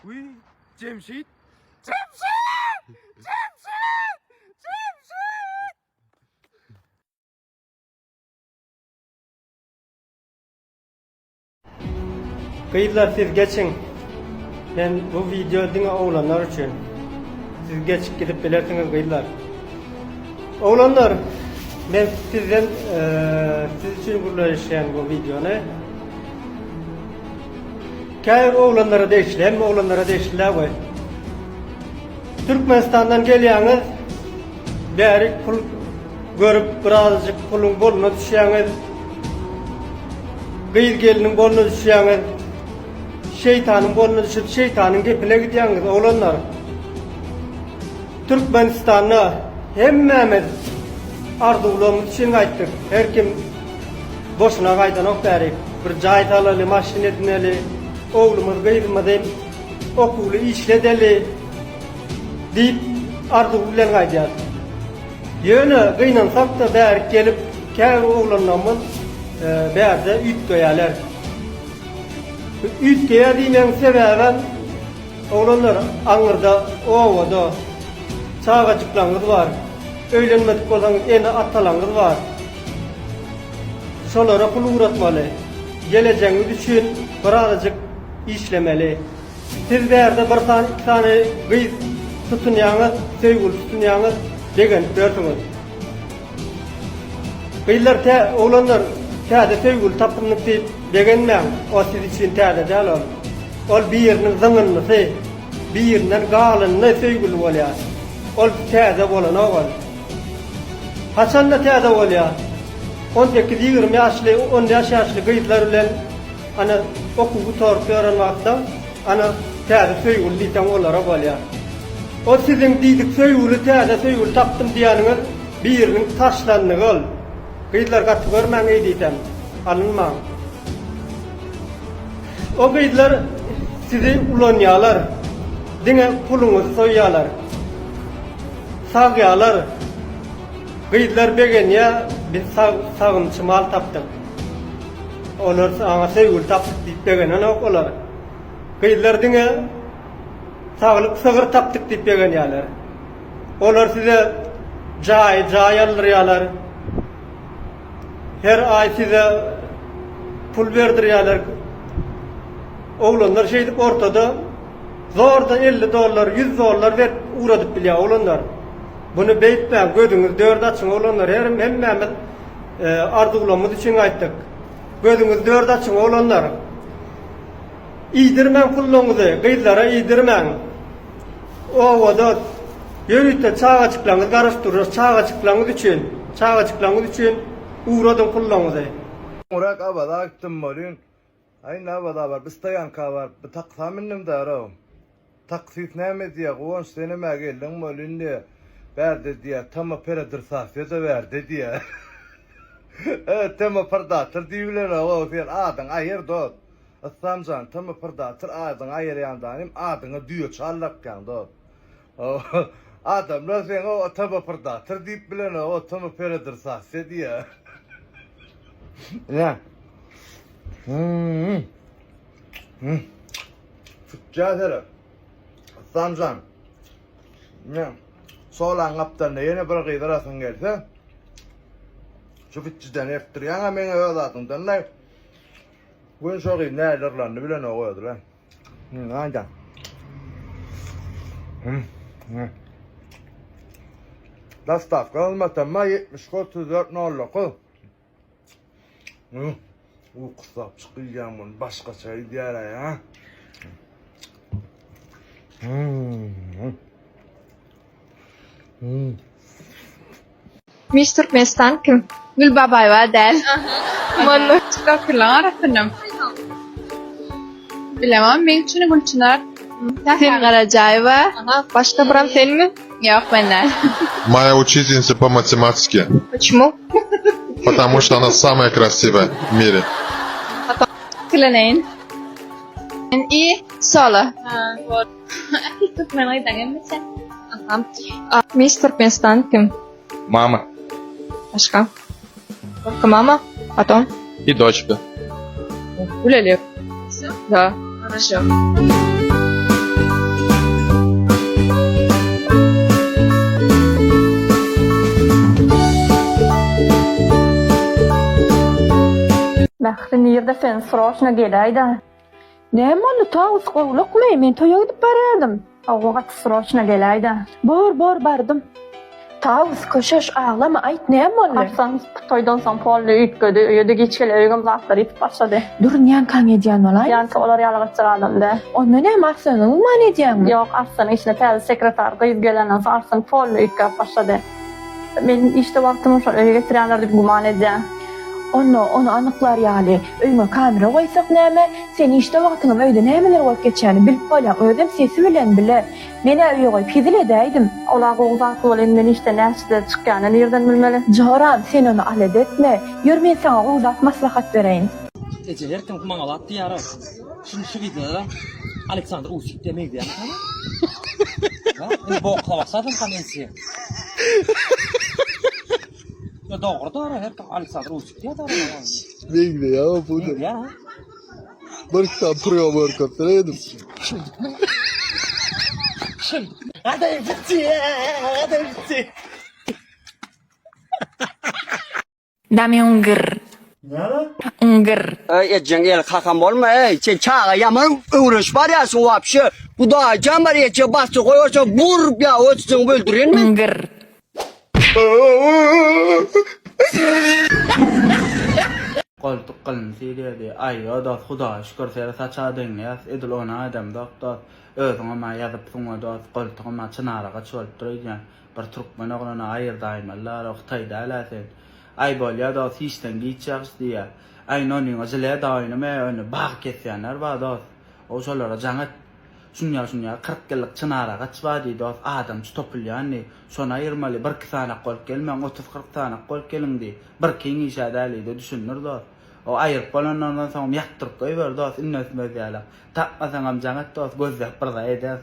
Uy, Cemşit. Kıyılar siz geçin. Ben bu videodaki oğlanlar için. Siz geçip gidip bilirsiniz kıyılar. Oğlanlar, ben sizden siz için kuruluşlayan bu videonu. Kayır oğlanlara değişti, hem oğlanlara değiştiler bu. Türkmenistan'dan geliyorsunuz, beri pul görüp birazcık pulun boluna düşüyorsunuz. Kıyır gelinin boluna düşüyorsunuz. Şeytanın boluna düşüp şeytanın gepine gidiyorsunuz oğlanlar. Türkmenistan'a hemmemiz arzularımız için kayttık. Her kim boşuna kaydan ok beri. Bir cahit alalı, maşin edineli, oğlumuz kıyırmadı, okulu işledeli deyip arzularla kaydıyar. Yönü kıynansak da beri gelip kâr oğlanlarımız berde üt koyarlar. Üt koyar diyen sebeben oğlanlar Anır'da, Ova'da çağacıklarınız var. Öğlenmedik olsanız eni atalarınız var. Şolara pul uğratmalı. Geleceğiniz için birazcık işlemeli. Siz berde bir tane, iki tane kız tutunyağınız, sevgili tutunyağınız degen gördünüz. Kıyılar oğlanlar täze sevgili tapınlık deyip degenmeyen o siz için täze değil ol. Ol bir yerinin zıngınlı, bir yerinden galınlı sevgili oluyor. Ol täze olan oğul. Haçan da täze oluyor. 18-20 yaşlı, 10 yaşlı kıyıtlar bilen ana okulu torp öğren vaktan ana täze sevgili diyten olara oluyor. O sizin deydik sevgili täze sevgili taptım diyanınız bir yerinin taşlanını ol. Kıyıtlar katı görmen iyi diytem. Alınma. O kıyıtlar sizi ulanyalar. Dine pulunuzu soyalar. Sağyalar. Kıyıtlar begenya biz sağımçı mal taptık. Onlar sana sevgili taptık deyip begenen olar. Kıyıtlar dine sağlık sığır taptık deyip begenyalar. Onlar size cay alıryalar. Her ay size pul verdiriyorlar. Oğlanlar şeydik ortada zordan $50, $100 ver uğradık bile oğlanlar. Bunu beyitmeyin, gözünüz dört açın oğlanlar. Hemmemiz arzulamamız için ayttık. Gözünüz dört açın oğlanlar. İyidirmen pulluğunuzu, kıyılara iyidirmen. Ovada yürüyütte çağacıklarınızı karıştırırız, çağacıklarınız için uğradım pulluğunuzu. Urak abada aktım molun. Aynı abada var. Bistayan kavar. Bir taksaminnim de aram. Taksit neme diye kuvanç seneme geldin molun diye. Verdi diye. Tamam peredir sahfiye de verdi diye. Evet tamam pardatır diyorlar o. Sen adın ayır dot. Aslamcan tamam pardatır adın ayır yandanim. Adını diyor çallak yanda. Adamlar sen o tamam pardatır deyip bilen o tamam peredir sahfiye diye. Ne? Cahdere. Samcan. Ne? Soğlan kaptan yine bir kıydırasın gelse. Şu fitçiden eftiryan hemen öyle atından ne? Bugün çok iyi nelerlerini bilen o koydu lan. Aynen. Dastavka olmasa ma 70-34 nolu koy. O kısap çıkıyacağım bunu başka şey diyer ya. Miss Turkmenistan kim? Gülbabay var del. Monu çıkartılan arasınım. Bilemem, ben için Gülçınar. Sen Karacayeva. Başka biram sen mi? Yok, benden. Моя учительница по математике, Почему? потому что она самая красивая в мире. Kılaneyin. İyi, sola. Türkmen'e giden Miss Turkmenistan kim? Мама Başka? Только мама, потом? и дочка. Гуляли. Да, хорошо. Ahri nirde sen soroşna geleydi. Näme boldy? Tawus gowlukmy? Men toýa gidip barardım. Awgat soroşna geleydi. Bor bardım. Tawus köşeş ağlama aýt näme boldy? Arsan toydan soň polly ütgedi. Öýde geçgele öýgem zatlar ýetip başlady. Dur nýan kan edýän bolay? Ýani olar ýalyga çygadymda. Onda näme arsanyň man edýänmi? Ýok, Arsan işine täze sekretar gyýyp gelenden soň Arsan polly ütgep başlady. Men işte wagtymy şol öýge getirýänler diýip guman edýän. Onu anyklar ýaly. Öýüňe kamera goýsak näme? Sen işte wagtyňam öýde nämeler bolup geçýäni bilip bolýan. Özüm sesi bilen bile. Meni öýe goýup hizil edäýdim. Olar gowzak bolan men işte näçde çykýany nerden bilmeli? Joran, sen onu alet etme. Ýür men sana gowzak maslahat bereýin. Ece her kim kumanga lattı yara. Şimdi şu videoda Alexander Usyk demek diye. Ha? Bu bokla baksadan kanensi. Ya doğru da her Alexander Usyk diye da. Neydi ya bu da? Ya. Barktan program kaptırıyordum. Hadi bitti. Hadi bitti. Dame un grr. Un grr. Cengiz kakam olma sen çağa yaman uğraş var ya su vapşı bu da cambar ya bastı koyuyorsa vur ya o sizin öldürün mü? Un grr. Koltuk kılınsı dedi. Ay o da Huda şükür seni saçadın ya. Edil ona adam doktor. Özün ama yazıp sonra da koltuk ama çınara kaçıp duruyor. Bir Türkmen oğluna ayırdayım Allah Oktay'da alasın. Ay bol ya da işten geçeceğiz diye. Ay nonun acele da oynamaya önü bağ kesyenler var da. O şolara canıt. Şunya 40 yıllık çınara kaçıp dedi. Adam stopul yani. Sonra ayırmalı. Bir iki tane kol gelmen 30-40 tane kol gelin diye. Bir kini işadali de düşünür da. O ayırıp olanlardan sonra yaktırıp koyuver da. İnne etmez yala. Takmasan amcanat da. Göz yapır da eder.